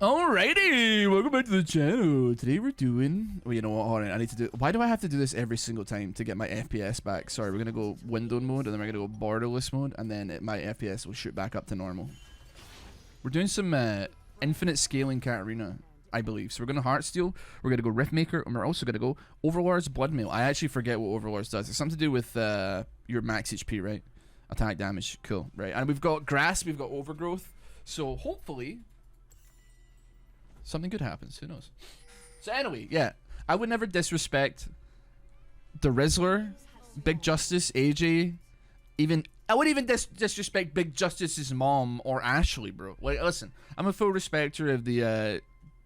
Alrighty, welcome back to the channel. Today we're doing... Well, you know what, hold on, I need to do... Why do I have to do this every single time to get my FPS back? Sorry, we're gonna go windowed mode, and then we're gonna go borderless mode, and then my FPS will shoot back up to normal. We're doing some infinite scaling Katarina, I believe. So we're gonna Heartsteel, we're gonna go Riftmaker, and we're also gonna go Overlord's Bloodmail. I actually forget what Overlord's does. It's something to do with your max HP, right? Attack damage, cool, right? And we've got Grasp, we've got Overgrowth, so hopefully... something good happens, who knows? So anyway, yeah, I would never disrespect the Rizzler, Big Justice, AJ, even I wouldn't even disrespect Big Justice's mom or Ashley, bro. Like, listen, I'm a full respecter of the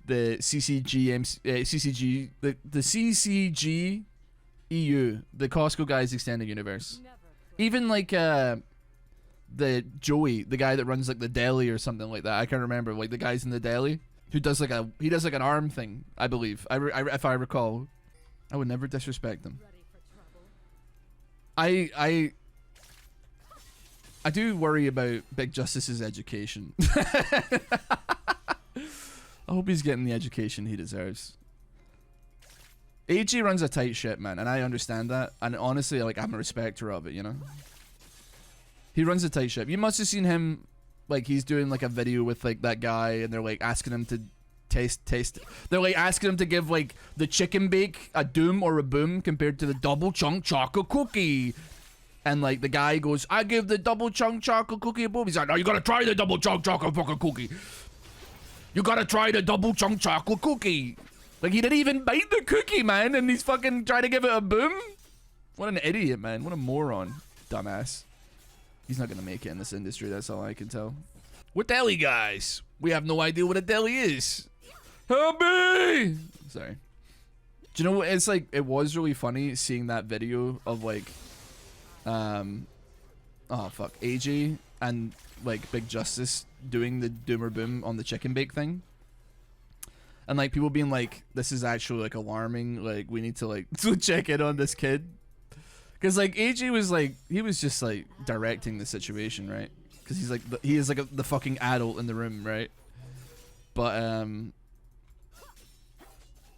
CCG the CCG EU, the Costco guys extended universe. Even like the Joey, the guy that runs like the deli or something like that. I can't remember, like the guys in the deli. Who does like an arm thing, I believe. If I recall, I would never disrespect them. I do worry about Big Justice's education. I hope he's getting the education he deserves. AG runs a tight ship, man, and I understand that. And honestly, like, I'm a respecter of it, you know. He runs a tight ship. You must have seen him. Like, he's doing like a video with like that guy, and they're like asking him to taste. They're like asking him to give like the chicken bake a doom or a boom compared to the double chunk chocolate cookie. And like the guy goes, I give the double chunk chocolate cookie a boom. He's like, no, you gotta try the double chunk chocolate fucking cookie. You gotta try the double chunk chocolate cookie. Like, he didn't even bite the cookie, man, and he's fucking trying to give it a boom. What an idiot, man. What a moron. Dumbass. He's not gonna make it in this industry, that's all I can tell. We're deli guys. We have no idea what a deli is. Help me! Sorry. Do you know what? It's like, it was really funny seeing that video of like, oh fuck, AJ and like Big Justice doing the doom or boom on the chicken bake thing. And like people being like, this is actually like alarming. Like, we need to like to check in on this kid. Because like AJ was like, he was just like directing the situation, right? Because he's like he is like the fucking adult in the room, right? But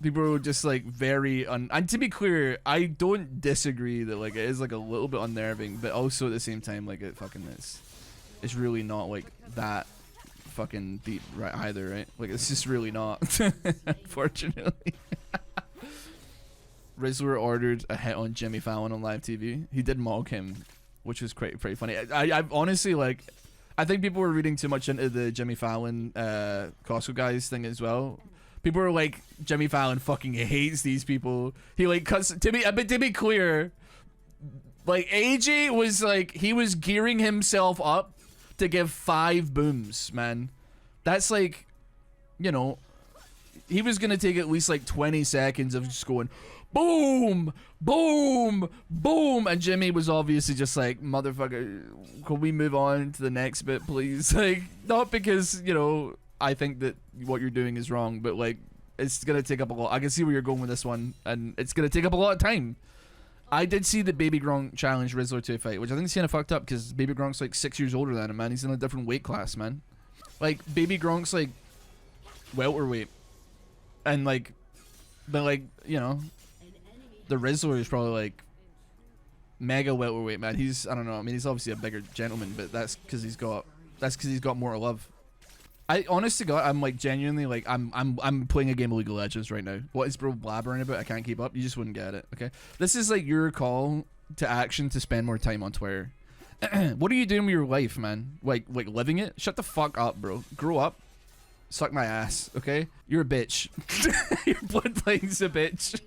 people were just like very and to be clear, I don't disagree that like it is like a little bit unnerving, but also at the same time like it fucking is. It's really not like that fucking deep right either, right? Like, it's just really not. Unfortunately. Rizzler ordered a hit on Jimmy Fallon on live TV. He did mock him, which was pretty funny. I honestly, like, I think people were reading too much into the Jimmy Fallon Costco guys thing as well. People were like, Jimmy Fallon fucking hates these people. He like cuts to be clear, like AJ was like, he was gearing himself up to give 5 booms, man. That's like, you know, he was gonna take at least like 20 seconds of just going boom, boom, boom, and Jimmy was obviously just like, motherfucker, can we move on to the next bit, please? Like, not because, you know, I think that what you're doing is wrong, but like, it's gonna take up a lot. I can see where you're going with this one, and it's gonna take up a lot of time. I did see that Baby Gronk challenged Rizzler to a fight, which I think is kind of fucked up because Baby Gronk's like 6 years older than him, man. He's in a different weight class, man. Like, Baby Gronk's like welterweight, and like, but like, you know, the Rizzler is probably like mega welterweight, man. He's, I don't know. I mean, he's obviously a bigger gentleman, but that's because he's got more love. I, honest to God, I'm like genuinely like, I'm playing a game of League of Legends right now. What is bro blabbering about? I can't keep up. You just wouldn't get it, okay? This is like your call to action to spend more time on Twitter. What are you doing with your life, man? Like living it? Shut the fuck up, bro. Grow up. Suck my ass, okay? You're a bitch. Your bloodline's a bitch.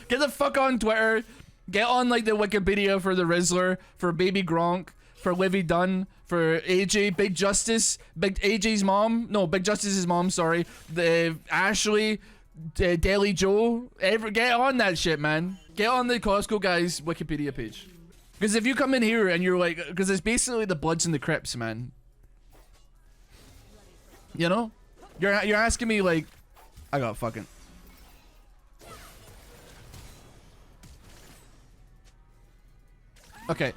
Get the fuck on Twitter. Get on like the Wikipedia for the Rizzler, for Baby Gronk, for Livy Dunn, for AJ, Big Justice, Big AJ's mom, no, Big Justice's mom, sorry, the Ashley, Deli Joe, get on that shit, man. Get on the Costco guys Wikipedia page. Because if you come in here and you're like, because it's basically the Bloods and the Crips, man. You know? You're asking me like, I got fucking. Okay.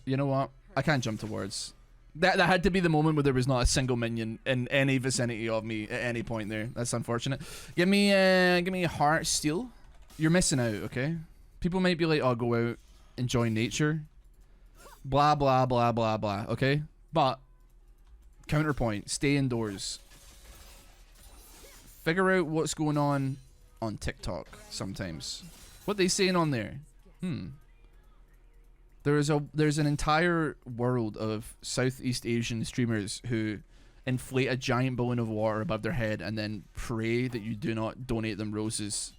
You know what? I can't jump to words. That had to be the moment where there was not a single minion in any vicinity of me at any point there. That's unfortunate. Give me a heart steel. You're missing out, okay? People might be like, "Oh, go out, enjoy nature." Blah blah blah blah blah. Okay, but counterpoint: stay indoors. Figure out what's going on TikTok sometimes. What they saying on there? There's an entire world of Southeast Asian streamers who inflate a giant balloon of water above their head and then pray that you do not donate them roses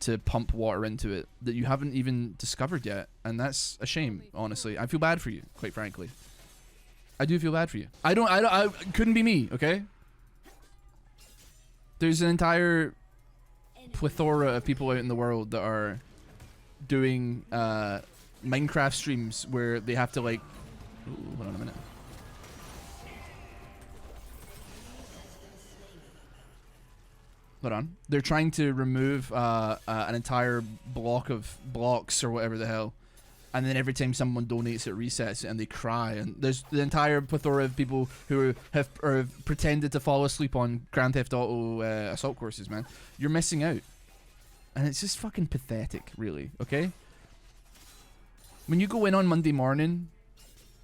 to pump water into it that you haven't even discovered yet, and that's a shame. Honestly, I feel bad for you, quite frankly. I do feel bad for you. I couldn't be me, okay? There's an entire plethora of people out in the world that are doing Minecraft streams where they have to like, ooh, hold on a minute. Hold on. They're trying to remove an entire block of blocks or whatever the hell, and then every time someone donates, it resets it, and they cry. And there's the entire plethora of people who have pretended to fall asleep on Grand Theft Auto assault courses. Man, you're missing out, and it's just fucking pathetic, really. Okay. When you go in on Monday morning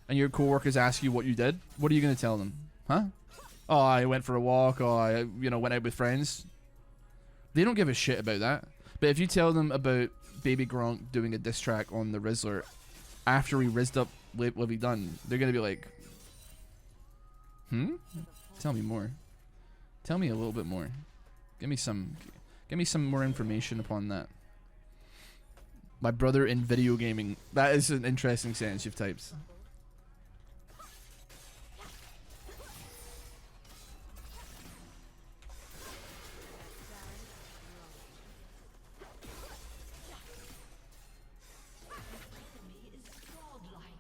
and your coworkers ask you what you did, what are you gonna tell them? Huh? Oh, I went for a walk. Oh, I went out with friends. They don't give a shit about that. But if you tell them about Baby Gronk doing a diss track on the Rizzler after he rizzed up Livy Dunn, they're gonna be like, Tell me more. Tell me a little bit more. Give me some more information upon that. My brother in video gaming. That is an interesting sentence you've typed.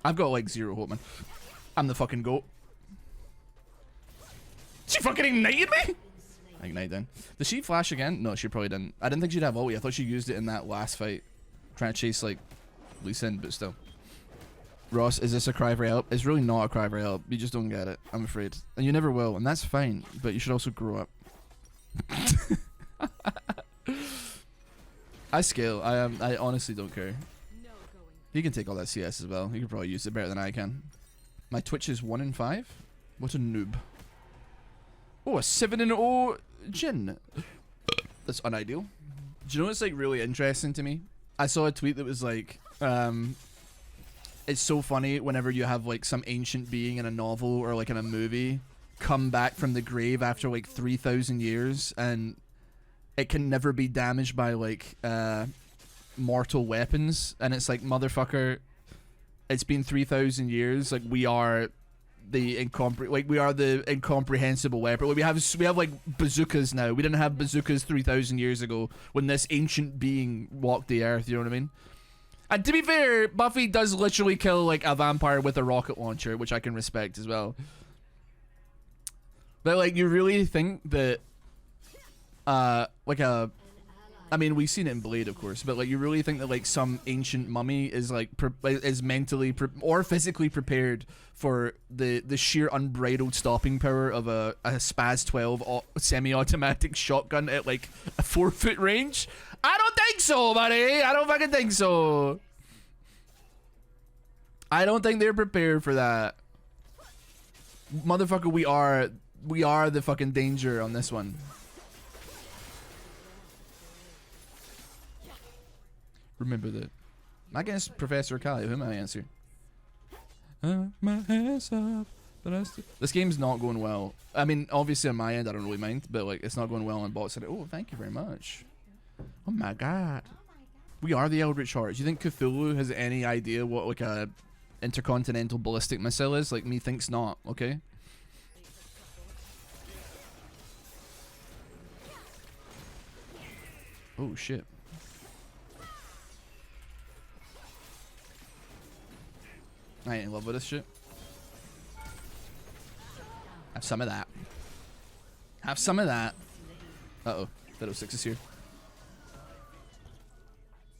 I've got like zero hope, man. I'm the fucking GOAT. She fucking ignited me? Ignite then. Did she flash again? No, she probably didn't. I didn't think she'd have ulti. I thought she used it in that last fight. Trying to chase like Lee Sin, but still. Ross, is this a cry for help? It's really not a cry for help. You just don't get it, I'm afraid. And you never will, and that's fine. But you should also grow up. I scale. I honestly don't care. He can take all that CS as well. He can probably use it better than I can. My Twitch is 1 in 5. What a noob. Oh, a 7-0 Jin. That's unideal. Do you know what's like really interesting to me? I saw a tweet that was like, it's so funny whenever you have like some ancient being in a novel or like in a movie come back from the grave after like 3,000 years and it can never be damaged by like mortal weapons, and it's like, motherfucker, it's been 3,000 years. Like we are the incomprehensible weapon. Like, we have like bazookas now. We didn't have bazookas 3,000 years ago when this ancient being walked the earth. You know what I mean? And to be fair, Buffy does literally kill like a vampire with a rocket launcher, which I can respect as well. But like, you really think that like a, I mean, we've seen it in Blade, of course, but like, you really think that like some ancient mummy is like is mentally or physically prepared for the sheer unbridled stopping power of a Spaz 12 semi-automatic shotgun at like a 4-foot range? I don't think so, buddy. I don't fucking think so. I don't think they're prepared for that. Motherfucker, we are the fucking danger on this one. Remember that. I guess Professor Kali, who am I answer? My hands up, but this game's not going well. I mean, obviously on my end, I don't really mind, but like, it's not going well on bots. Oh, thank you very much. Oh my god. We are the Eldritch Hordes. You think Cthulhu has any idea what like a intercontinental ballistic missile is? Like, methinks not, okay? Oh shit. I ain't in love with this shit. Have some of that. Have some of that. Uh-oh. Fiddle 6 is here.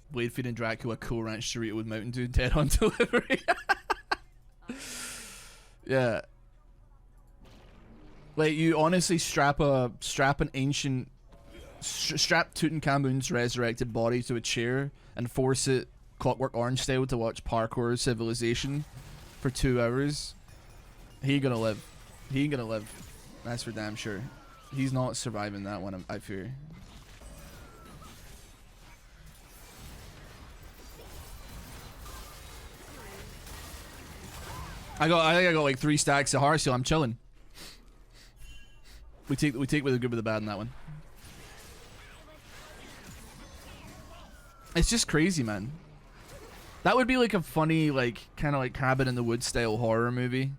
Blade feeding Dracula Cool Ranch Dorito with Mountain Dew dead on delivery. Yeah. Like, you honestly strap an ancient, strap Tutankhamun's resurrected body to a chair and force it Clockwork Orange style to watch Parkour Civilization for 2 hours. He ain't gonna live. He ain't gonna live. That's for damn sure. He's not surviving that one, I fear. I think I got like 3 stacks of hearts, so I'm chilling. We take with the good with the bad in that one. It's just crazy, man. That would be like a funny, like, kind of like Cabin in the Woods style horror movie,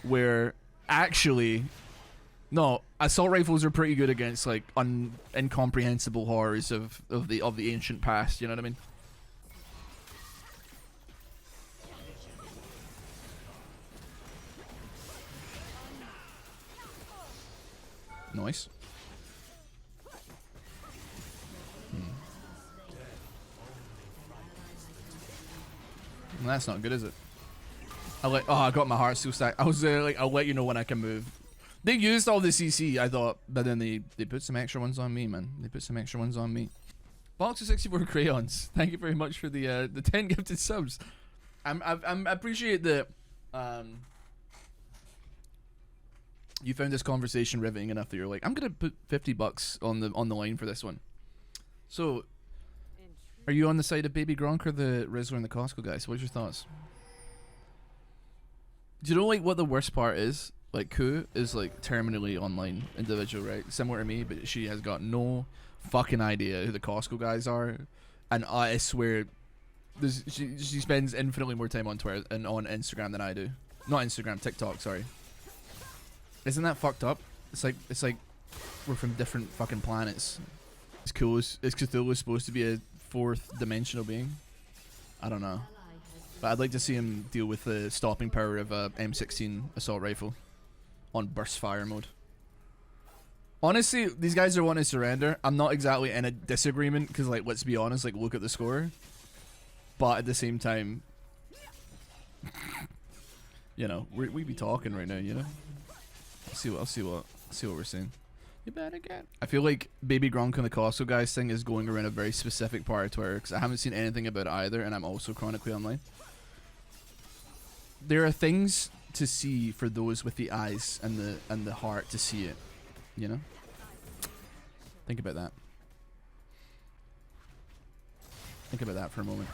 where actually, no, assault rifles are pretty good against like incomprehensible horrors of the ancient past. You know what I mean? Nice. Well, that's not good, is it? Oh, I got my heart still stacked. I was like, I'll let you know when I can move. They used all the CC, I thought, but then they put some extra ones on me, man. They put some extra ones on me. Box of 64 crayons. Thank you very much for the 10 gifted subs. I appreciate that. You found this conversation riveting enough that you're like, I'm gonna put $50 on the line for this one. So, are you on the side of Baby Gronk or the Rizzler and the Costco guys? What's your thoughts? Do you know like what the worst part is? Like, Koo is like terminally online individual, right? Similar to me, but she has got no fucking idea who the Costco guys are, and I swear, she spends infinitely more time on Twitter and on Instagram than I do. Not Instagram, TikTok. Sorry. Isn't that fucked up? It's like we're from different fucking planets. Is Cthulhu supposed to be a 4th dimensional being? I don't know. But I'd like to see him deal with the stopping power of a M16 assault rifle on burst fire mode. Honestly, these guys are wanting to surrender. I'm not exactly in a disagreement because, like, let's be honest, like, look at the score. But at the same time, you know, we be talking right now, you know. I'll see what we're saying. You better get. I feel like Baby Gronk and the Costco guys thing is going around a very specific part of Twitter because I haven't seen anything about it either, and I'm also chronically online. There are things to see for those with the eyes and the heart to see it. You know? Think about that. Think about that for a moment.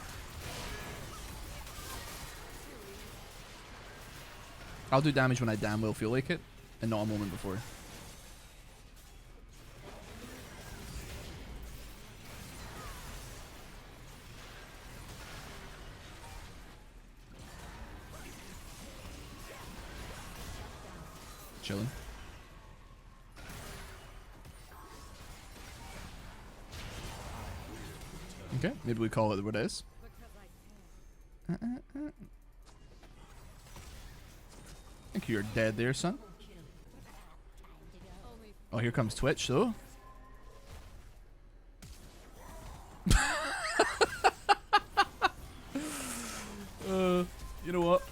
I'll do damage when I damn well feel like it, and not a moment before. Chilling. Okay, maybe we call it what it is. I think you're dead there, son. Oh, here comes Twitch, though. You know what?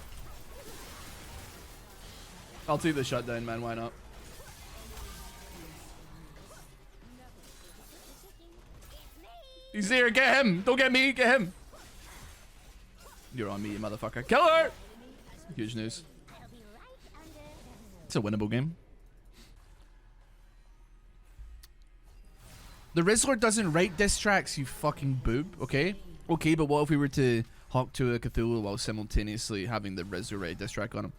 I'll take the shutdown, man. Why not? He's there. Get him. Don't get me. Get him. You're on me, you motherfucker. Kill her! Huge news. It's a winnable game. The Rizzler doesn't write diss tracks, you fucking boob, okay? Okay, but what if we were to hawk to a Cthulhu while simultaneously having the Rizzler write diss track on him?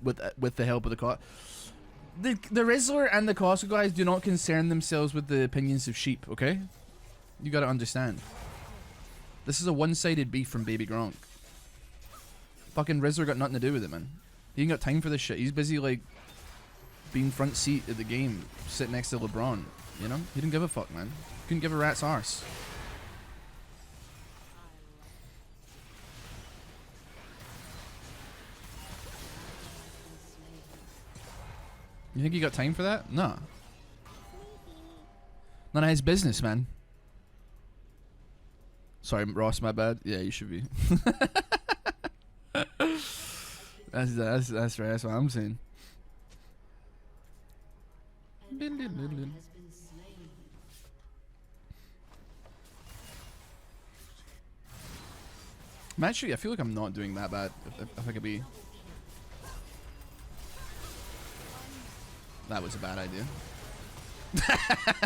With the help of the The Rizzler and the Costco guys do not concern themselves with the opinions of sheep, okay? You gotta understand. This is a one-sided beef from Baby Gronk. Fucking Rizzler got nothing to do with it, man. He ain't got time for this shit. He's busy, like, being front seat at the game, sitting next to LeBron. You know? He didn't give a fuck, man. Couldn't give a rat's arse. You think he got time for that? Nah. None of his business, man. Sorry, Ross, my bad. Yeah, you should be. That's right. That's what I'm saying. Actually, I feel like I'm not doing that bad. If I could be. That was a bad idea.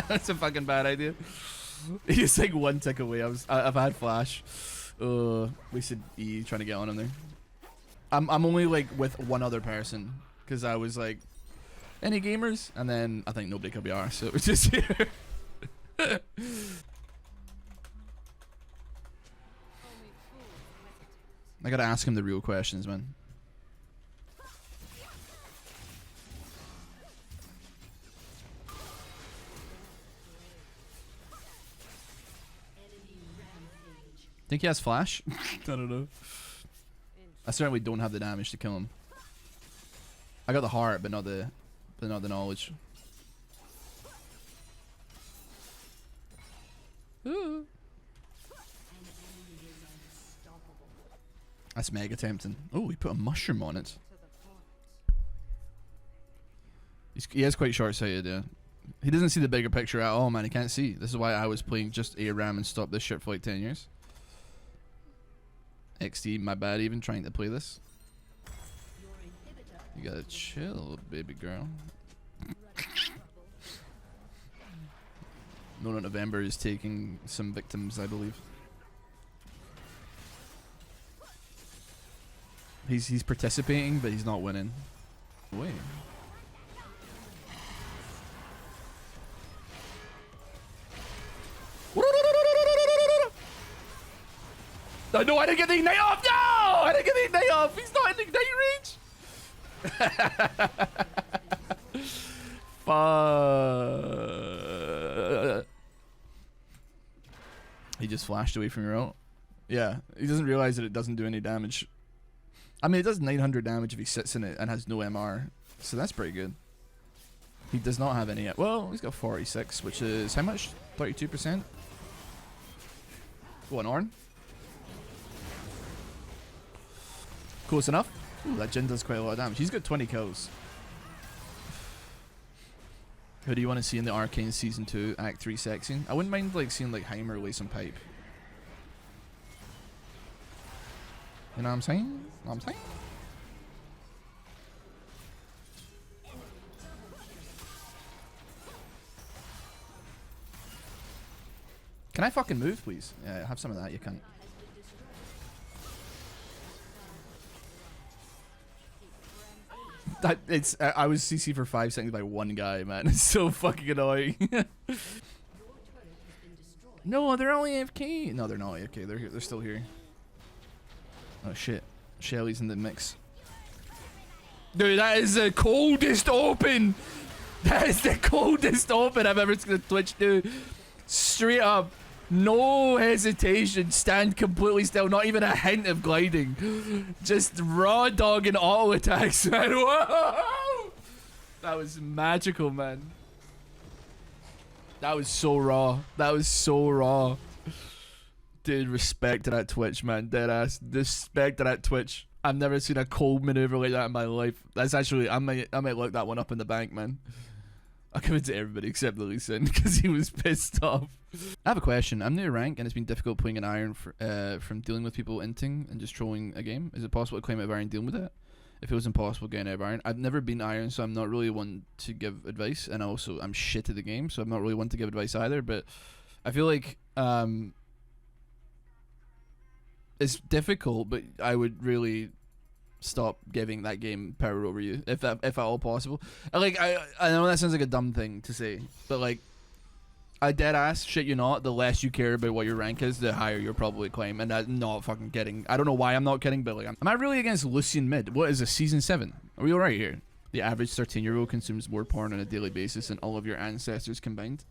That's a fucking bad idea. He's like one tick away. I've had flash. Wasted E trying to get on him there. I'm only like with one other person because I was like, any gamers? And then I think nobody could be ours, so we're just here. I gotta ask him the real questions, man. Think he has flash? I don't know. I certainly don't have the damage to kill him. I got the heart, but not the knowledge. Ooh. That's mega tempting. Oh, he put a mushroom on it. He is quite short-sighted, yeah. He doesn't see the bigger picture at all, man. He can't see. This is why I was playing just ARAM and stopped this shit for like 10 years. XD, my bad, even trying to play this. You gotta chill, baby girl. No, November is taking some victims, I believe. He's participating, but he's not winning. Wait. No, I didn't get the ignite off. No, I didn't get the ignite off. He's not in ignite range. Fuck. He just flashed away from your ult. Yeah, he doesn't realize that it doesn't do any damage. I mean, it does 900 damage if he sits in it and has no MR, so that's pretty good. He does not have any. Well, he's got 46, which is how much? 32%. Go on, Ornn. Close enough. Ooh, that Jhin does quite a lot of damage. He's got 20 kills. Who do you want to see in the Arcane Season 2 Act 3 sex scene? I wouldn't mind like seeing like Heimer lay some pipe. You know what I'm saying? Know what I'm saying? Can I fucking move, please? Yeah, have some of that, you can't. I was CC for 5 seconds by one guy, man. It's so fucking annoying. No, they're only AFK. No, they're not AFK. They're here. They're still here. Oh shit. Shelly's in the mix. Dude, that is the coldest open. That is the coldest open I've ever seen Twitch do. Straight up. No hesitation. Stand completely still. Not even a hint of gliding. Just raw dog and auto attacks, man. Whoa! That was magical, man. That was so raw. That was so raw. Dude, respect to that Twitch, man. Deadass. Respect to that Twitch. I've never seen a cold maneuver like that in my life. That's actually, I might look that one up in the bank, man. I'll give it to everybody except Lily Sin because he was pissed off. I have a question. I'm new rank and it's been difficult playing an Iron from dealing with people inting and just trolling a game. Is it possible to claim out of Iron dealing with it? If it was impossible getting out of Iron. I've never been Iron, so I'm not really one to give advice. And also, I'm shit at the game, so I'm not really one to give advice either. But I feel like it's difficult, but I would really stop giving that game power over you if at all possible. Like I know that sounds like a dumb thing to say, but like I dead ass shit you not, the less you care about what your rank is, the higher you'll probably claim. And I'm not fucking kidding. I don't know why I'm not kidding, but like am I really against Lucian mid? What is this, season 7? Are we alright here? The average 13-year-old consumes more porn on a daily basis than all of your ancestors combined.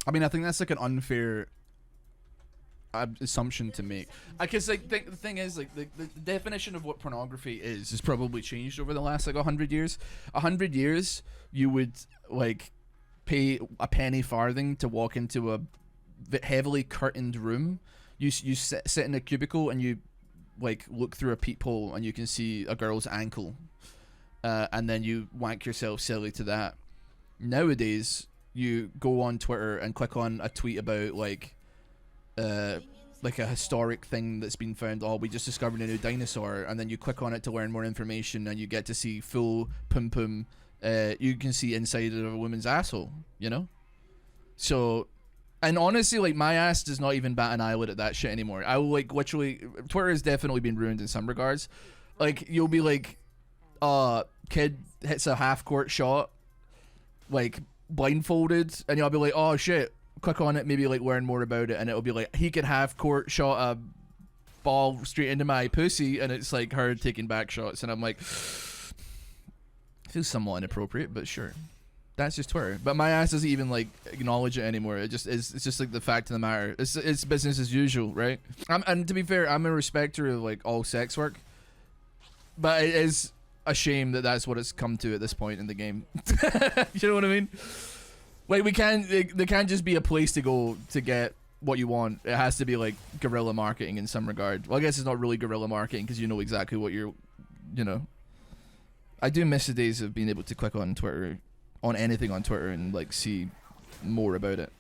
I mean, I think that's like an unfair assumption to make. Because like the thing is, like the definition of what pornography is probably changed over the last like 100 years. 100 years you would like pay a penny farthing to walk into a heavily curtained room. You sit in a cubicle and you like look through a peephole and you can see a girl's ankle, and then you wank yourself silly to that. Nowadays you go on Twitter and click on a tweet about like a historic thing that's been found. Oh, we just discovered a new dinosaur, and then you click on it to learn more information, and you get to see full pum pum. You can see inside of a woman's asshole, you know. So, and honestly, like, my ass does not even bat an eyelid at that shit anymore. I will, like, literally, Twitter has definitely been ruined in some regards. Like, you'll be like, kid hits a half court shot, like, blindfolded, and you'll be like, oh shit. Click on it, maybe like learn more about it, and it'll be like he could half court shot a ball straight into my pussy, and it's like her taking back shots, and I'm like, feels somewhat inappropriate, but sure, that's just Twitter. But my ass doesn't even like acknowledge it anymore. It just is. It's just like the fact of the matter. It's business as usual, right? And to be fair, I'm a respecter of like all sex work, but it is a shame that that's what it's come to at this point in the game. You know what I mean? Like, they can't just be a place to go to get what you want. It has to be like guerrilla marketing in some regard. Well, I guess it's not really guerrilla marketing because you know exactly what you're, you know. I do miss the days of being able to click on Twitter, on anything on Twitter, and like see more about it.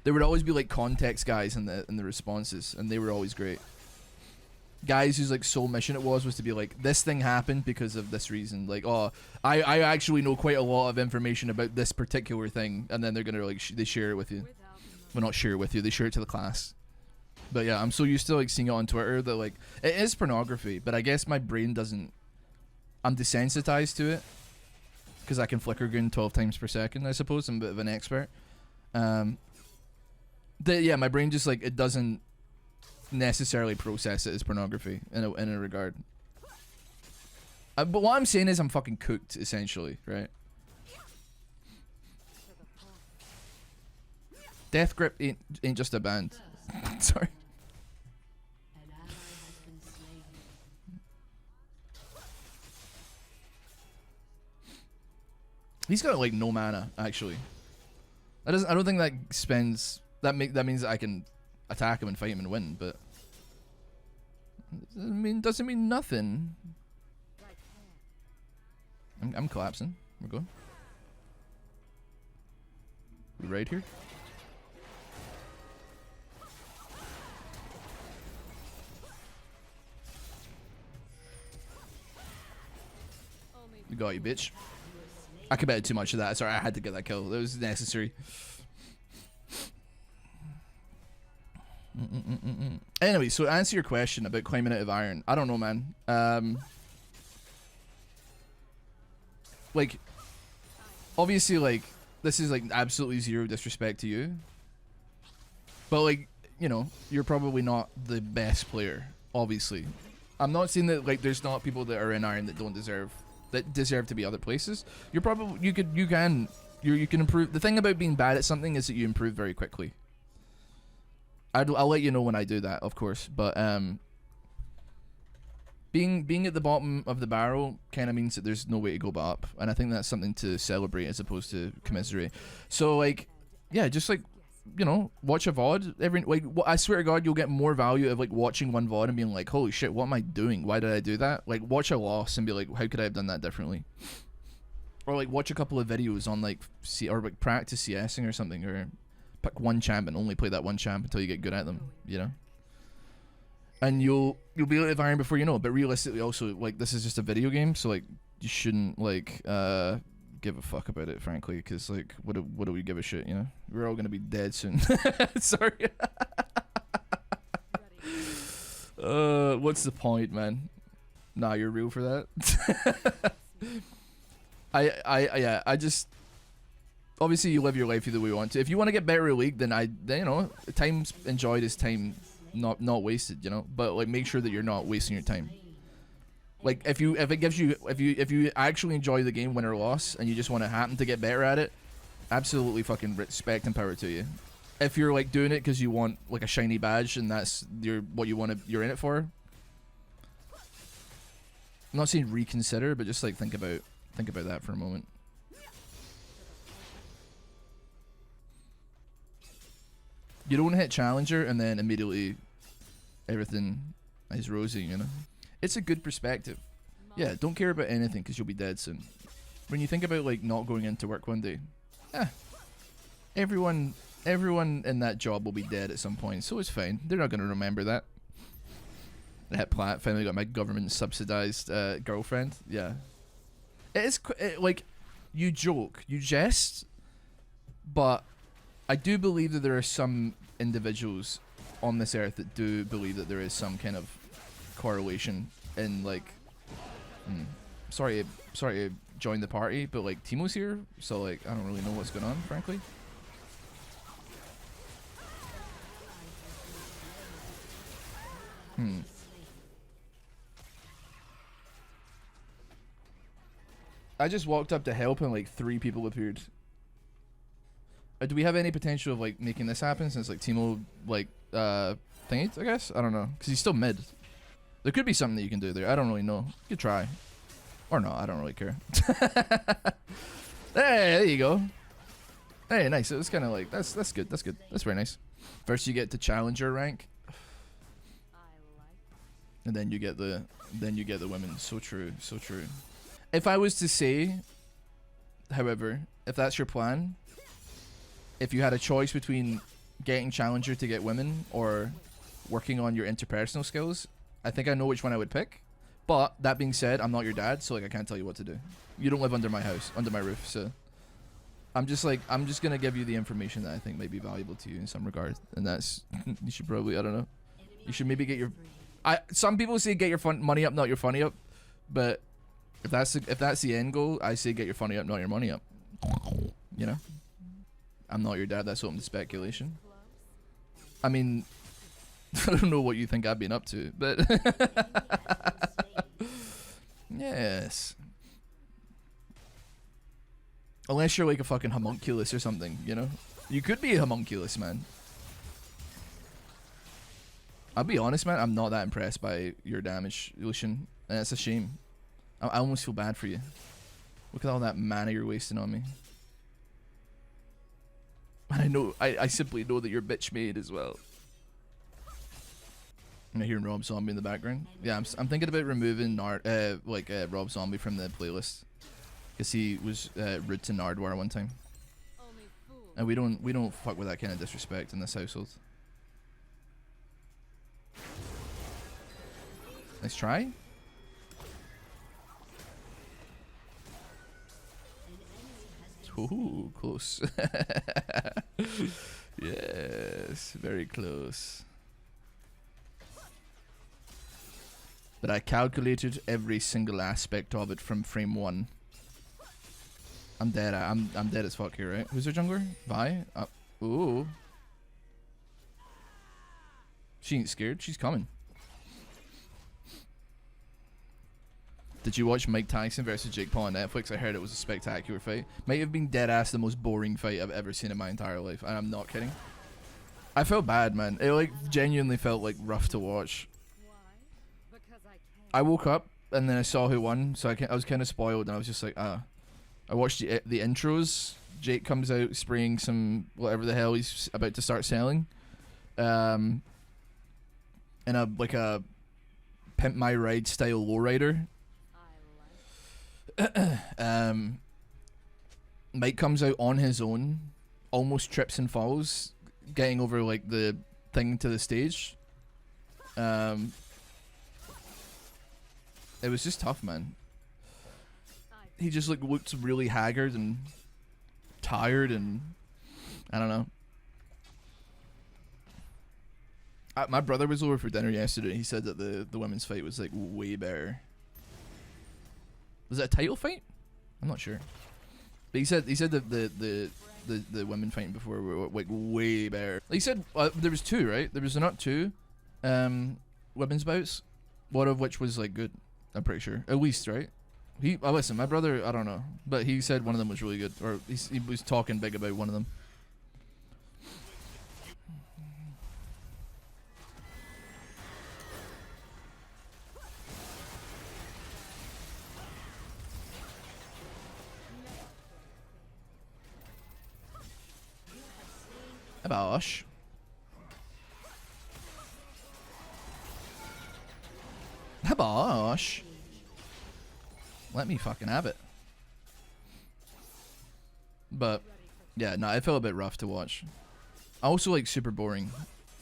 There would always be like context guys in the responses, and they were always great. Guys whose like sole mission it was to be like, this thing happened because of this reason. Like, oh, I actually know quite a lot of information about this particular thing, and then they're gonna like they share it with you. Well, not share it with you, they share it to the class. But yeah, I'm so used to like seeing it on Twitter that like it is pornography, but I guess my brain doesn't. I'm desensitized to it because I can flicker gun 12 times per second. I suppose I'm a bit of an expert. Yeah, my brain just like it doesn't necessarily process it as pornography in a regard. But what I'm saying is I'm fucking cooked, essentially, right? Death Grip ain't just a band. Sorry. He's got like no mana, actually. I don't think that spends that means that I can attack him and fight him and win, but doesn't mean nothing. I'm collapsing. We're going. We right here. We got you, bitch. I committed too much of that. Sorry, I had to get that kill. It was necessary. Anyway, so to answer your question about climbing out of iron, I don't know, man. Like, obviously, like, this is like absolutely zero disrespect to you, but like, you know, you're probably not the best player. Obviously, I'm not saying that like there's not people that are in iron that deserve to be other places. You're probably you can improve. The thing about being bad at something is that you improve very quickly. I'll let you know when I do that, of course, but being at the bottom of the barrel kind of means that there's no way to go but up, and I think that's something to celebrate as opposed to commiserate. So like, yeah, just like, you know, watch a VOD I swear to God, you'll get more value of like watching one VOD and being like, holy shit, what am I doing? Why did I do that? Like, watch a loss and be like, how could I have done that differently? Or like watch a couple of videos on like or like practice CSing or something, or pick one champ and only play that one champ until you get good at them, you know? And you'll be out of iron before you know it. But realistically also, like, this is just a video game, so like you shouldn't like give a fuck about it, frankly, because like what do we give a shit, you know? We're all gonna be dead soon. Sorry. What's the point, man? Nah, you're real for that. I just, obviously you live your life either way you want to. If you want to get better at League, then you know, time's enjoyed is time not wasted, you know. But like, make sure that you're not wasting your time. Like, if you actually enjoy the game, win or loss, and you just want to happen to get better at it, absolutely fucking respect and power to you. If you're like doing it because you want like a shiny badge and that's what you're in it for, I'm not saying reconsider, but just like think about that for a moment. You don't hit challenger and then immediately everything is rosy, you know. It's a good perspective. Yeah, don't care about anything because you'll be dead soon. When you think about like not going into work one day, Everyone in that job will be dead at some point, so it's fine. They're not going to remember that. That plat finally got my government subsidized girlfriend. Yeah. It is like, you joke, you jest, but I do believe that there are some individuals on this earth that do believe that there is some kind of correlation in, like, sorry to join the party, but like Timo's here, so like I don't really know what's going on, frankly. I just walked up to help and like 3 people appeared. Do we have any potential of like making this happen since like Timo like thingied, I guess? I don't know, because he's still mid. There could be something that you can do there. I don't really know. You could try. Or no, I don't really care. Hey, there you go. Hey, nice. It was kind of like, that's good. That's good. That's very nice. First you get to challenger rank. And then you get the women. So true, so true. If I was to say, however, if that's your plan, if you had a choice between getting challenger to get women or working on your interpersonal skills, I think I know which one I would pick. But that being said, I'm not your dad, so like I can't tell you what to do. You don't live under my house, under my roof, so I'm just gonna give you the information that I think may be valuable to you in some regard, and that's you should probably, I don't know, you should maybe get your. Some people say get your money up, not your funny up, but if that's the end goal, I say get your funny up, not your money up. You know, I'm not your dad. That's open to speculation. I mean, I don't know what you think I've been up to, but yes. Unless you're like a fucking homunculus or something, you know? You could be a homunculus, man. I'll be honest, man, I'm not that impressed by your damage, Lucian. And it's a shame. I almost feel bad for you. Look at all that mana you're wasting on me. And I know, I simply know that you're bitch made as well. I'm hearing Rob Zombie in the background. Yeah, I'm thinking about removing Rob Zombie from the playlist. Because he was rude to Nardwar one time. And we don't fuck with that kind of disrespect in this household. Let's try. Ooh, close. Yes, very close. But I calculated every single aspect of it from frame 1. I'm dead. I'm dead as fuck here, right? Who's their jungler? Vi? Ooh. She ain't scared. She's coming. Did you watch Mike Tyson versus Jake Paul on Netflix? I heard it was a spectacular fight. Might have been dead ass the most boring fight I've ever seen in my entire life. And I'm not kidding. I felt bad, man. It like genuinely felt like rough to watch. I woke up and then I saw who won, so I was kind of spoiled, and I was just like, I watched the intros. Jake comes out spraying some whatever the hell he's about to start selling, in a Pimp My Ride style lowrider. Mike comes out on his own, almost trips and falls, getting over like the thing to the stage. It was just tough, man. He just like looked really haggard and tired, and I don't know. My brother was over for dinner yesterday. He said that the women's fight was like way better. Was it a title fight? I'm not sure. But he said that the women fighting before were like way better. He said there was 2, right? There was not 2 women's bouts, one of which was like good. I'm pretty sure, at least, right? Listen, my brother, I don't know, but he said one of them was really good, or he was talking big about one of them. Abosh. Abosh. Let me fucking have it. But Yeah, no, it felt a bit rough to watch. Also, like, super boring.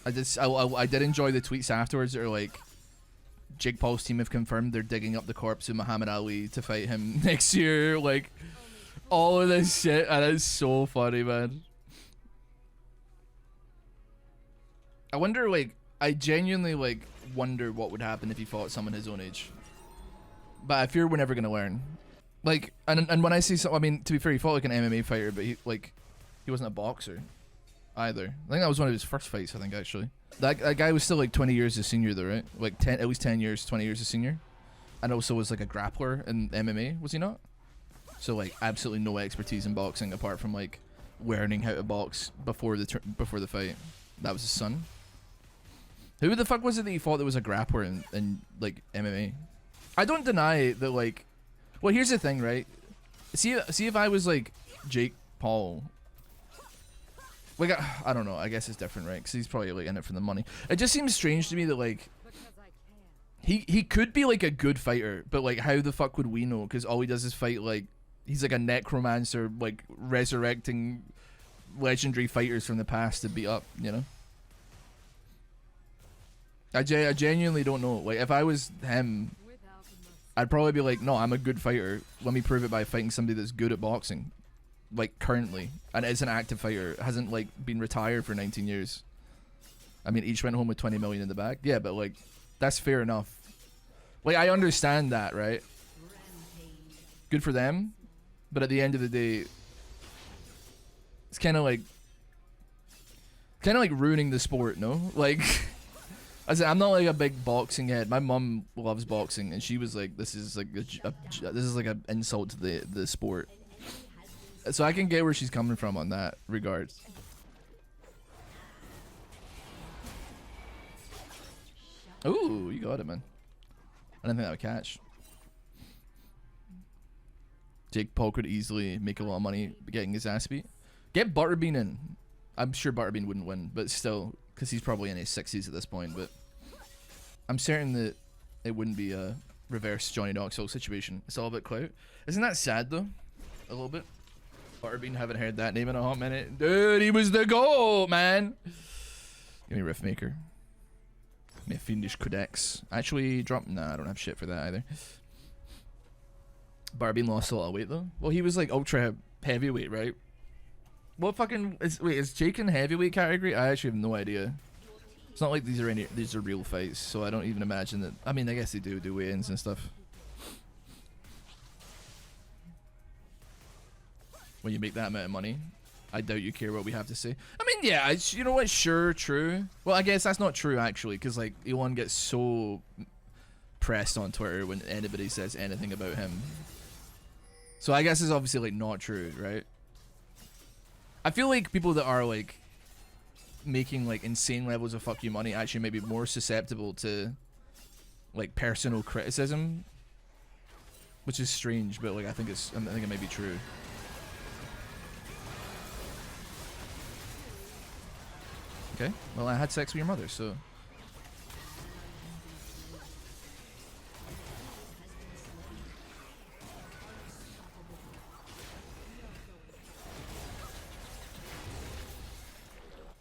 I did enjoy the tweets afterwards that are like, Jake Paul's team have confirmed they're digging up the corpse of Muhammad Ali to fight him next year. Like, all of this shit, and it's so funny, man. I wonder, like, I genuinely, like, wonder what would happen if he fought someone his own age. But I fear we're never gonna learn. Like, and when I see I mean, to be fair, he fought like an MMA fighter, but he wasn't a boxer either. I think that was one of his first fights, I think, actually. That guy was still like 20 years his senior though, right? Like at least 10 years, 20 years his senior. And also was like a grappler in MMA, was he not? So like absolutely no expertise in boxing apart from like learning how to box before the fight. That was his son. Who the fuck was it that he fought that was a grappler in like MMA? I don't deny that, like, well, here's the thing, right? See if I was like Jake Paul. Like, I don't know. I guess it's different, right? Because he's probably like in it for the money. It just seems strange to me that like he could be like a good fighter, but like how the fuck would we know? Because all he does is fight like he's like a necromancer, like resurrecting legendary fighters from the past to beat up. You know. I genuinely don't know. Like if I was him, I'd probably be like, no, I'm a good fighter. Let me prove it by fighting somebody that's good at boxing. Like currently, and is an active fighter, hasn't like been retired for 19 years. I mean, each went home with 20 million in the bag. Yeah, but like, that's fair enough. Like, I understand that, right? Good for them, but at the end of the day, it's kind of like ruining the sport, no? Like, I'm not like a big boxing head. My mom loves boxing, and she was like, "This is like this is like an insult to the sport." So I can get where she's coming from on that regard. Ooh, you got it, man. I didn't think that would catch. Jake Paul could easily make a lot of money getting his ass beat. Get Butterbean in. I'm sure Butterbean wouldn't win, but still, because he's probably in his 60s at this point. But I'm certain that it wouldn't be a reverse Johnny Knoxville situation. It's all about clout. Isn't that sad though? A little bit. Butterbean, haven't heard that name in a hot minute. Dude, he was the GOAT, man. Give me Riftmaker. Give me a Fiendish Codex. Actually, drop. Nah, I don't have shit for that either. Butterbean lost a lot of weight though. Well, he was like ultra heavyweight, right? What fucking is Jake in heavyweight category? I actually have no idea. It's not like these are real fights, so I don't even imagine that. I mean, I guess they do weigh-ins and stuff. When you make that amount of money, I doubt you care what we have to say. I mean, yeah, you know what? Sure, true. Well, I guess that's not true actually, because like Elon gets so pressed on Twitter when anybody says anything about him. So I guess it's obviously like not true, right? I feel like people that are like making like insane levels of fuck you money actually may be more susceptible to like personal criticism, which is strange, but like I think it may be true. Okay, well, I had sex with your mother, so.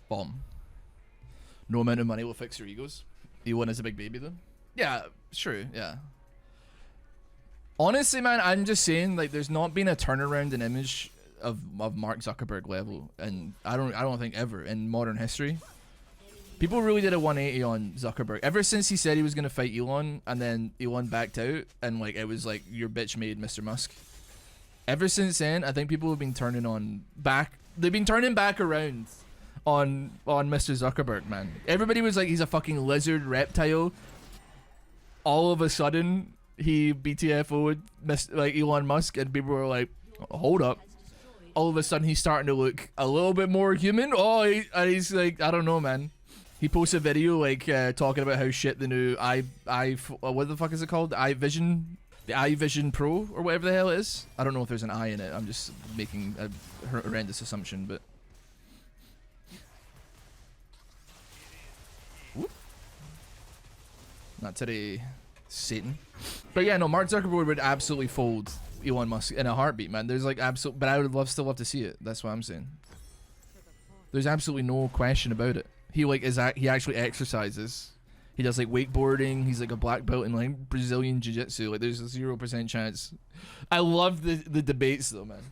Bomb. No amount of money will fix your egos. Elon is a big baby, though. Yeah, sure, yeah. Honestly, man, I'm just saying, like, there's not been a turnaround in image of Mark Zuckerberg level, and I don't think ever in modern history. People really did a 180 on Zuckerberg ever since he said he was gonna fight Elon, and then Elon backed out, and like it was like your bitch made Mr. Musk. Ever since then, I think people have been they've been turning back around on Mr. Zuckerberg, man. Everybody was like, he's a fucking lizard reptile. All of a sudden, he BTFO'd like Elon Musk, and people were like, hold up. All of a sudden, he's starting to look a little bit more human. Oh, and he's like, I don't know, man. He posts a video like talking about how shit the new what the fuck is it called? The iVision Pro or whatever the hell it is. I don't know if there's an I in it. I'm just making a horrendous assumption, but. Whoop. Not today, Satan. But yeah, no, Mark Zuckerberg would absolutely fold Elon Musk in a heartbeat, man. There's like absolute, but I would still love to see it. That's what I'm saying. There's absolutely no question about it. He like he actually exercises. He does like wakeboarding. He's like a black belt in like Brazilian jiu-jitsu. Like there's a 0% chance. I love the debates though, man.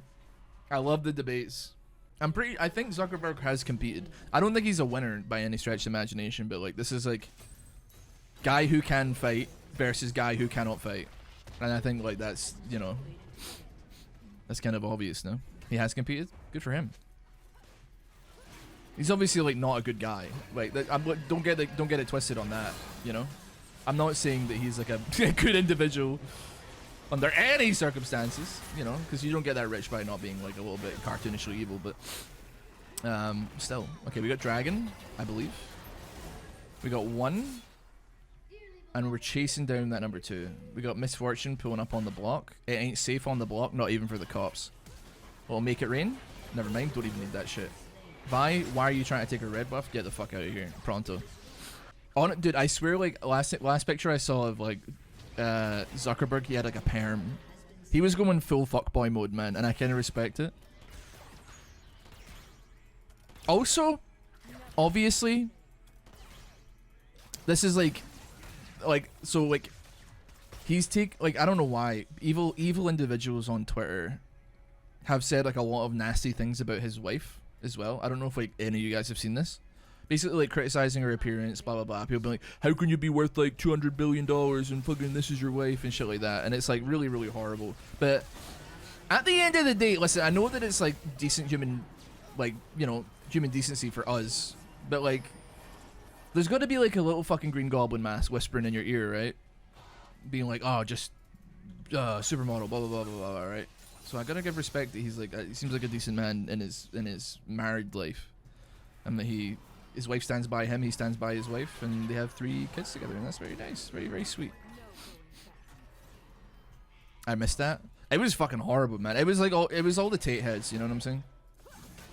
I love the debates. I think Zuckerberg has competed. I don't think he's a winner by any stretch of imagination, but like this is like guy who can fight versus guy who cannot fight. And I think like that's, you know, that's kind of obvious, no? He has competed. Good for him. He's obviously like not a good guy. Like don't get it twisted on that, you know? I'm not saying that he's like a good individual under any circumstances, you know, because you don't get that rich by not being like a little bit cartoonishly evil, but still. Okay, we got Dragon, I believe. We got 1. And we're chasing down that number 2. We got Misfortune pulling up on the block. It ain't safe on the block, not even for the cops. Well, make it rain? Never mind, don't even need that shit. Vi, why are you trying to take a red buff? Get the fuck out of here, pronto. On it, dude, I swear, like, last picture I saw of, like, Zuckerberg, he had, like, a perm. He was going full fuckboy mode, man, and I kind of respect it. Also, obviously, this is, like, so, like, he's like, I don't know why, evil individuals on Twitter have said, like, a lot of nasty things about his wife as well. I don't know if, like, any of you guys have seen this. Basically, like, criticizing her appearance, blah, blah, blah. People be like, how can you be worth, like, $200 billion and fucking this is your wife and shit like that. And it's, like, really, really horrible. But at the end of the day, listen, I know that it's, like, decent human, like, you know, human decency for us. But, like, there's got to be, like, a little fucking Green Goblin mask whispering in your ear, right? Being like, oh, just supermodel, blah, blah, blah, blah, blah, right? So I gotta give respect that he's, like, he seems like a decent man in his married life. And that his wife stands by him, he stands by his wife, and they have 3 kids together, and that's very nice. Very, very sweet. I missed that. It was fucking horrible, man. It was like all the Tate heads, you know what I'm saying?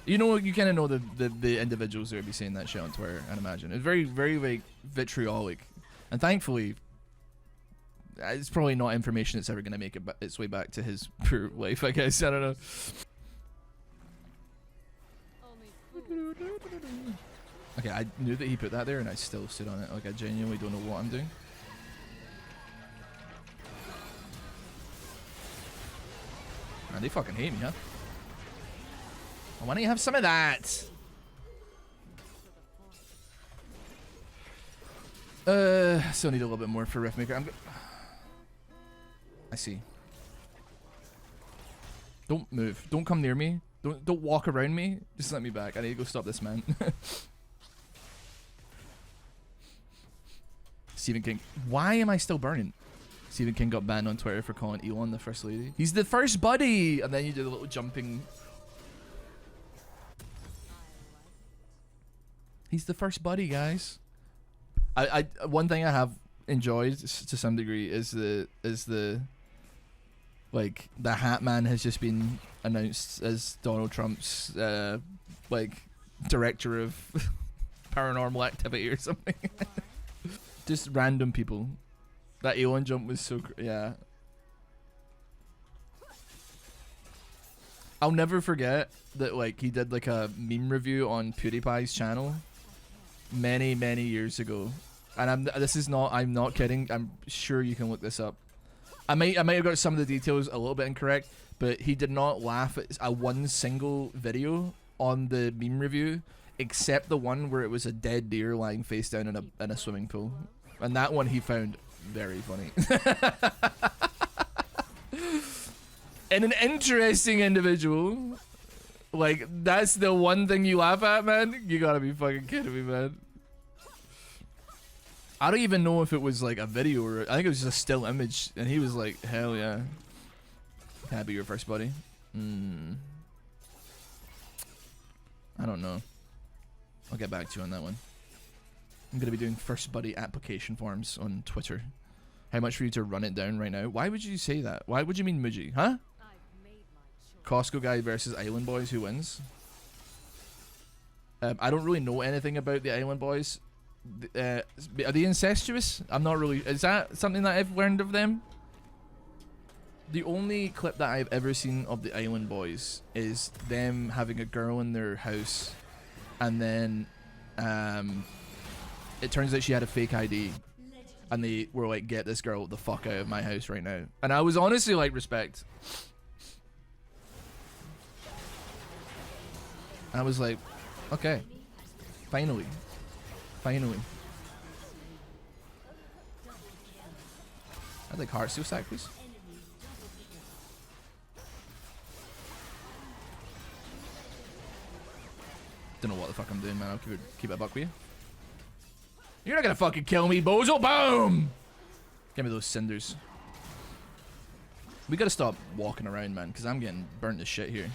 You know, you kind of know the individuals that would be saying that shit on Twitter, I'd imagine. It's very, very, like, vitriolic. And thankfully, it's probably not information that's ever going to make its way back to his poor wife, I guess. I don't know. Okay, I knew that he put that there and I still stood on it. Like, I genuinely don't know what I'm doing. Man, they fucking hate me, huh? Why don't you have some of that? Still need a little bit more for Riftmaker. I see. Don't move. Don't come near me. Don't walk around me. Just let me back. I need to go stop this man. Stephen King. Why am I still burning? Stephen King got banned on Twitter for calling Elon the first lady. He's the first buddy! And then you did a little jumping. He's the first buddy, guys. One thing I have enjoyed to some degree is the like the Hat Man has just been announced as Donald Trump's like director of paranormal activity or something. Just random people. That Elon jump was so yeah. I'll never forget that, like, he did like a meme review on PewDiePie's channel many years ago, and I'm not kidding. I'm sure you can look this up. I might have got some of the details a little bit incorrect, but he did not laugh at a one single video on the meme review, except the one where it was a dead deer lying face down in a swimming pool, and that one he found very funny. And an interesting individual. Like, that's the one thing you laugh at, man? You gotta be fucking kidding me, man. I don't even know if it was like a video or I think it was just a still image, and he was like, hell yeah. Can I be your first buddy? I don't know. I'll get back to you on that one. I'm gonna be doing first buddy application forms on Twitter. How much for you to run it down right now? Why would you say that? Why would you mean Muji? Huh? Costco guy versus Island Boys, who wins? I don't really know anything about the Island Boys. Are they incestuous? I'm not really. Is that something that I've learned of them? The only clip that I've ever seen of the Island Boys is them having a girl in their house, and then it turns out she had a fake ID, and they were like, "Get this girl the fuck out of my house right now." And I was honestly like, respect. I was like, okay, finally. I'd like heart suicide, please. Don't know what the fuck I'm doing, man. I'll keep it a buck with you. You're not gonna fucking kill me, bozo. Boom! Give me those cinders. We gotta stop walking around, man, because I'm getting burnt to shit here.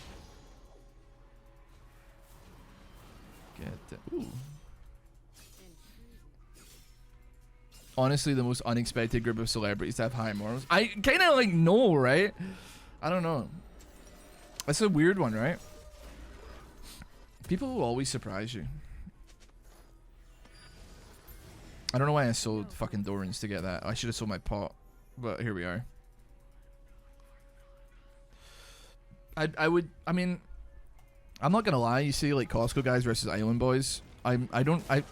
Get it. Ooh. Honestly, the most unexpected group of celebrities to have high morals. I kind of like know, right? I don't know. That's a weird one, right? People will always surprise you. I don't know why I sold fucking Dorans to get that. I should have sold my pot, but here we are. I mean, I'm not gonna lie. You see, like Costco guys versus Island Boys. The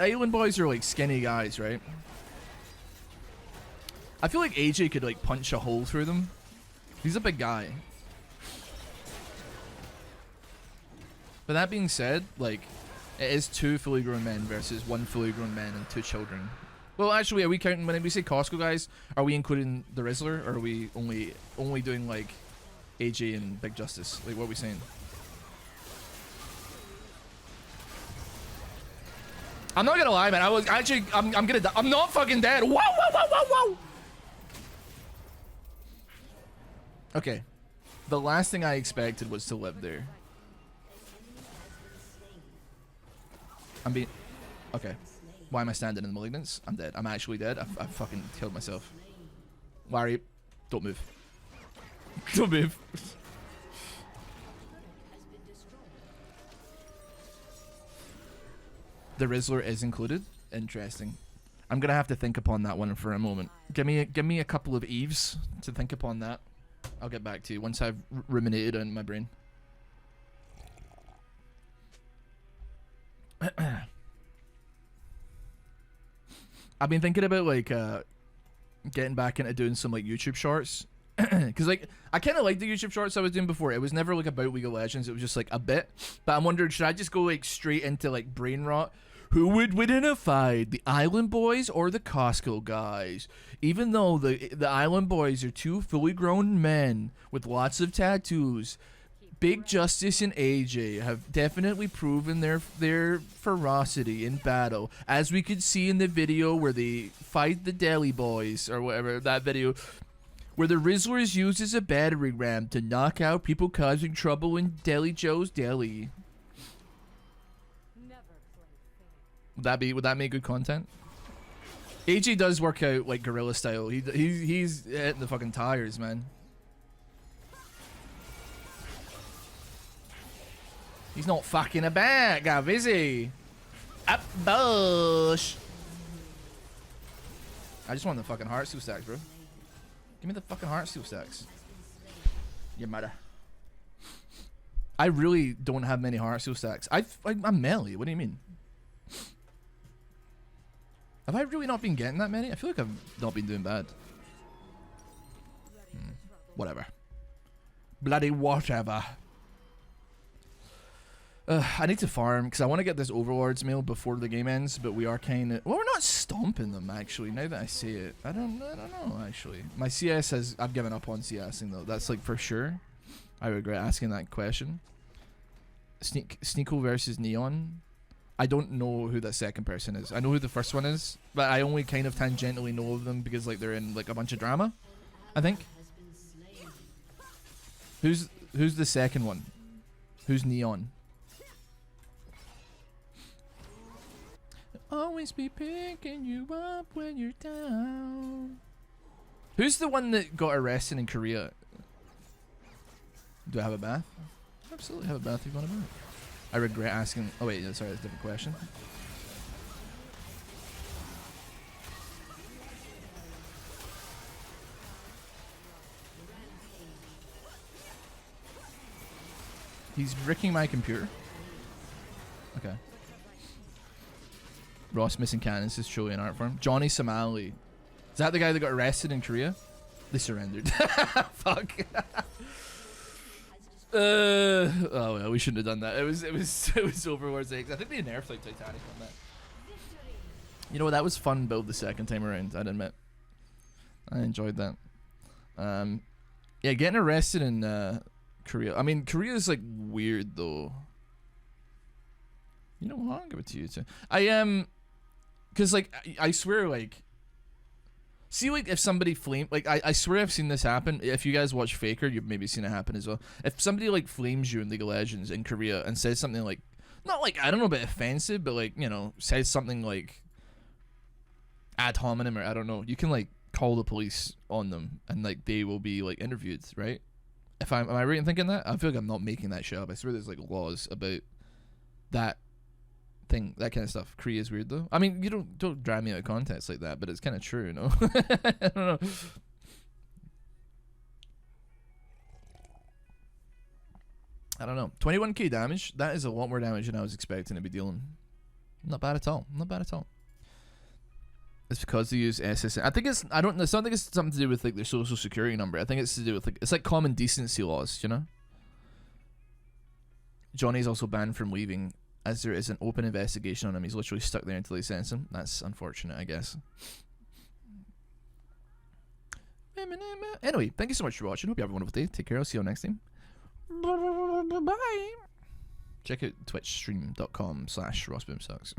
Island Boys are like skinny guys, right? I feel like AJ could like punch a hole through them. He's a big guy. But that being said, like, it is 2 fully grown men versus 1 fully grown man and 2 children. Well, actually, are we counting, when we say Costco guys, are we including the Rizzler, or are we only doing like AJ and Big Justice? Like, what are we saying? I'm not gonna lie, man. I was actually, I'm gonna die. I'm not fucking dead. Whoa, whoa, whoa, whoa, whoa. Okay. The last thing I expected was to live there. I'm being... Okay. Why am I standing in the Malignance? I'm dead. I'm actually dead. I fucking killed myself. Larry, don't move. Don't move. The Rizzler is included? Interesting. I'm gonna have to think upon that one for a moment. Give me a couple of eves to think upon that. I'll get back to you once I've ruminated in my brain. I've been thinking about like getting back into doing some like YouTube shorts. Because like I kind of like the YouTube shorts I was doing before. It was never like about League of Legends. It was just like a bit. But I'm wondering, should I just go like straight into like brain rot? Who would win in a fight, the Island Boys or the Costco guys? Even though the Island Boys are 2 fully grown men with lots of tattoos, Big Justice and AJ have definitely proven their ferocity in battle, as we could see in the video where they fight the Deli Boys or whatever, that video, where the Rizzler is used as a battering ram to knock out people causing trouble in Deli Joe's Deli. Would that make good content? AJ does work out like gorilla style. He's hitting the fucking tires, man. He's not fucking about, Gav, is he? Up bush. I just want the fucking heart steal stacks, bro. Give me the fucking heart steal stacks. You matter. I really don't have many heart steal stacks. I'm melee. What do you mean? Have I really not been getting that many? I feel like I've not been doing bad. Whatever. Bloody whatever. I need to farm because I want to get this Overlord's mail before the game ends, but we are kind of... Well, we're not stomping them, actually, now that I say it. I don't know, actually. My CS has... I've given up on CSing, though. That's, like, for sure. I regret asking that question. Sneeko versus Neon. I don't know who that second person is. I know who the first one is, but I only kind of tangentially know of them because, like, they're in, like, a bunch of drama, I think. Who's the second one? Who's Neon? Always be picking you up when you're down. Who's the one that got arrested in Korea? Do I have a bath? Absolutely have a bath if you want a bath. I regret asking. Oh wait, sorry, that's a different question. He's bricking my computer. Okay. Ross missing cannons is truly an art form. Johnny Somali. Is that the guy that got arrested in Korea? They surrendered. Fuck. Oh well, we shouldn't have done that. It was Overwars 8. I think they nerfed like Titanic on that. You know what? That was fun build the second time around. I'd admit. I enjoyed that. Yeah, getting arrested in Korea. I mean, Korea's like weird though. You know what? I'll give it to you too. I am, cause like I swear like. See, like, if somebody flamed, like, I swear I've seen this happen. If you guys watch Faker, you've maybe seen it happen as well. If somebody, like, flames you in League of Legends in Korea and says something, like, not, like, I don't know, a bit offensive, but, like, you know, says something, like, ad hominem or I don't know, you can, like, call the police on them and, like, they will be, like, interviewed, right? Am I right in thinking that? I feel like I'm not making that shit up. I swear there's, like, laws about that thing, that kind of stuff. Korea is weird though. I mean, you don't drag me out of context like that, but it's kind of true, you know. I don't know. I don't know. 21k damage. That is a lot more damage than I was expecting to be dealing. Not bad at all. Not bad at all. It's because they use SSN. I think it's. I don't think it's something to do with like their social security number. I think it's to do with like it's like common decency laws, you know. Johnny's also banned from leaving, as there is an open investigation on him. He's literally stuck there until they sentence him. That's unfortunate, I guess. Anyway, thank you so much for watching. Hope you have a wonderful day. Take care. I'll see you all next time. Bye. Check out twitchstream.com/RossBoomsocks.